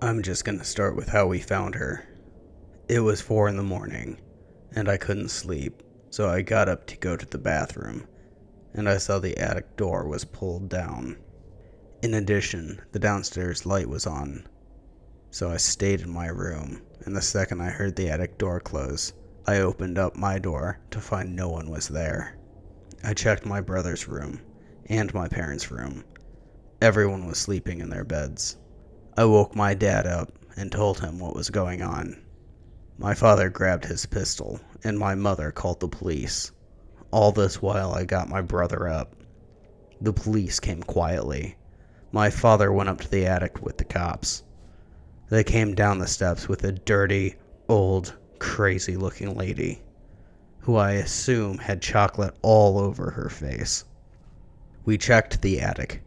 I'm just gonna start with how we found her. It was 4 in the morning, and I couldn't sleep, so I got up to go to the bathroom, and I saw the attic door was pulled down. In addition, the downstairs light was on, so I stayed in my room, and the second I heard the attic door close, I opened up my door to find no one was there. I checked my brother's room, and my parents' room. Everyone was sleeping in their beds. I woke my dad up and told him what was going on. My father grabbed his pistol, and my mother called the police. All this while I got my brother up. The police came quietly. My father went up to the attic with the cops. They came down the steps with a dirty, old, crazy-looking lady, who I assume had chocolate all over her face. We checked the attic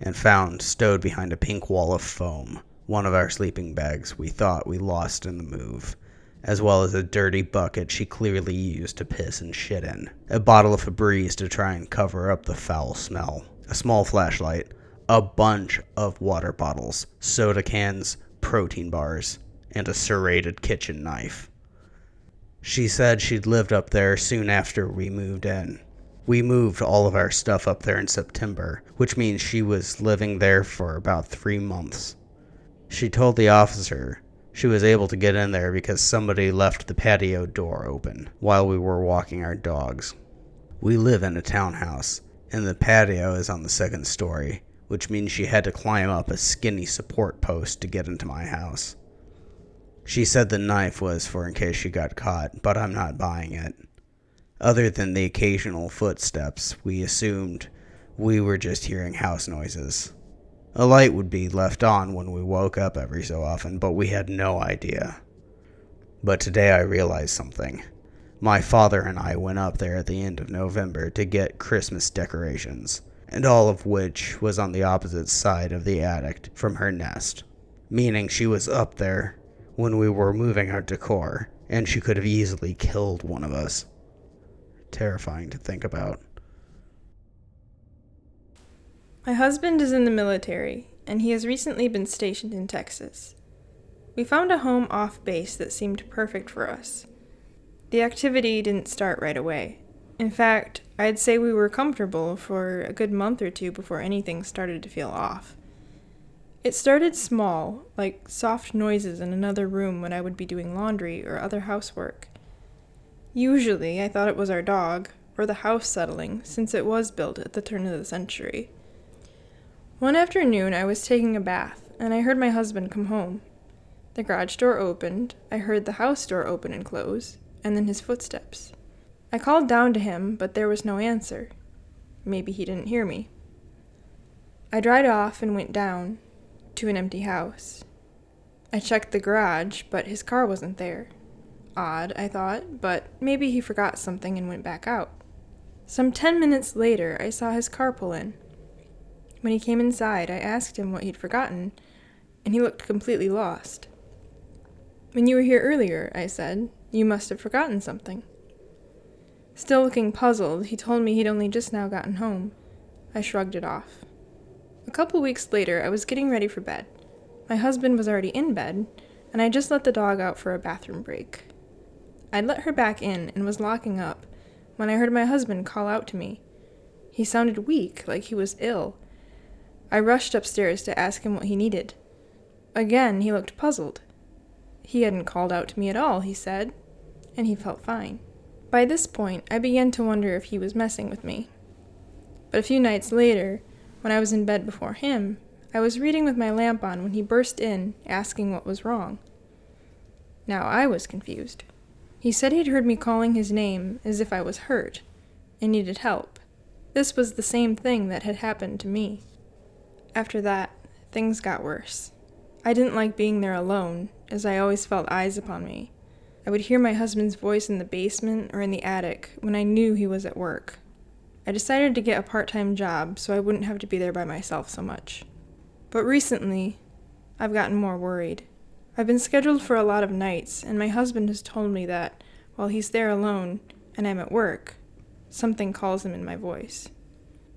and found, stowed behind a pink wall of foam, one of our sleeping bags we thought we lost in the move, as well as a dirty bucket she clearly used to piss and shit in, a bottle of Febreze to try and cover up the foul smell, a small flashlight, a bunch of water bottles, soda cans, protein bars, and a serrated kitchen knife. She said she'd lived up there soon after we moved in. We moved all of our stuff up there in September, which means she was living there for about 3 months. She told the officer she was able to get in there because somebody left the patio door open while we were walking our dogs. We live in a townhouse, and the patio is on the 2nd story, which means she had to climb up a skinny support post to get into my house. She said the knife was for in case she got caught, but I'm not buying it. Other than the occasional footsteps, we assumed we were just hearing house noises. A light would be left on when we woke up every so often, but we had no idea. But today I realized something. My father and I went up there at the end of November to get Christmas decorations, and all of which was on the opposite side of the attic from her nest, meaning she was up there when we were moving our decor, and she could have easily killed one of us. Terrifying to think about. My husband is in the military, and he has recently been stationed in Texas. We found a home off base that seemed perfect for us. The activity didn't start right away. In fact, I'd say we were comfortable for a good month or two before anything started to feel off. It started small, like soft noises in another room when I would be doing laundry or other housework. Usually, I thought it was our dog, or the house settling, since it was built at the turn of the century. One afternoon, I was taking a bath, and I heard my husband come home. The garage door opened, I heard the house door open and close, and then his footsteps. I called down to him, but there was no answer. Maybe he didn't hear me. I dried off and went down to an empty house. I checked the garage, but his car wasn't there. Odd, I thought, but maybe he forgot something and went back out. Some 10 minutes later, I saw his car pull in. When he came inside, I asked him what he'd forgotten, and he looked completely lost. "When you were here earlier," I said, "you must have forgotten something." Still looking puzzled, he told me he'd only just now gotten home. I shrugged it off. A couple weeks later, I was getting ready for bed. My husband was already in bed, and I just let the dog out for a bathroom break. I'd let her back in and was locking up when I heard my husband call out to me. He sounded weak, like he was ill. I rushed upstairs to ask him what he needed. Again, he looked puzzled. He hadn't called out to me at all, he said, and he felt fine. By this point, I began to wonder if he was messing with me. But a few nights later, when I was in bed before him, I was reading with my lamp on when he burst in, asking what was wrong. Now I was confused. He said he'd heard me calling his name as if I was hurt and needed help. This was the same thing that had happened to me. After that, things got worse. I didn't like being there alone, as I always felt eyes upon me. I would hear my husband's voice in the basement or in the attic when I knew he was at work. I decided to get a part-time job so I wouldn't have to be there by myself so much. But recently, I've gotten more worried. I've been scheduled for a lot of nights, and my husband has told me that, while he's there alone and I'm at work, something calls him in my voice.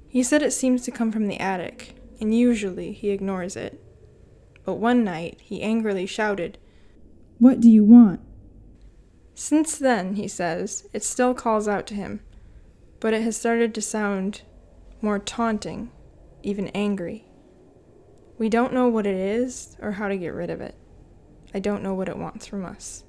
He said it seems to come from the attic, and usually he ignores it. but one night he angrily shouted, "What do you want?" Since then, he says, it still calls out to him, but it has started to sound more taunting, even angry. We don't know what it is or how to get rid of it. I don't know what it wants from us.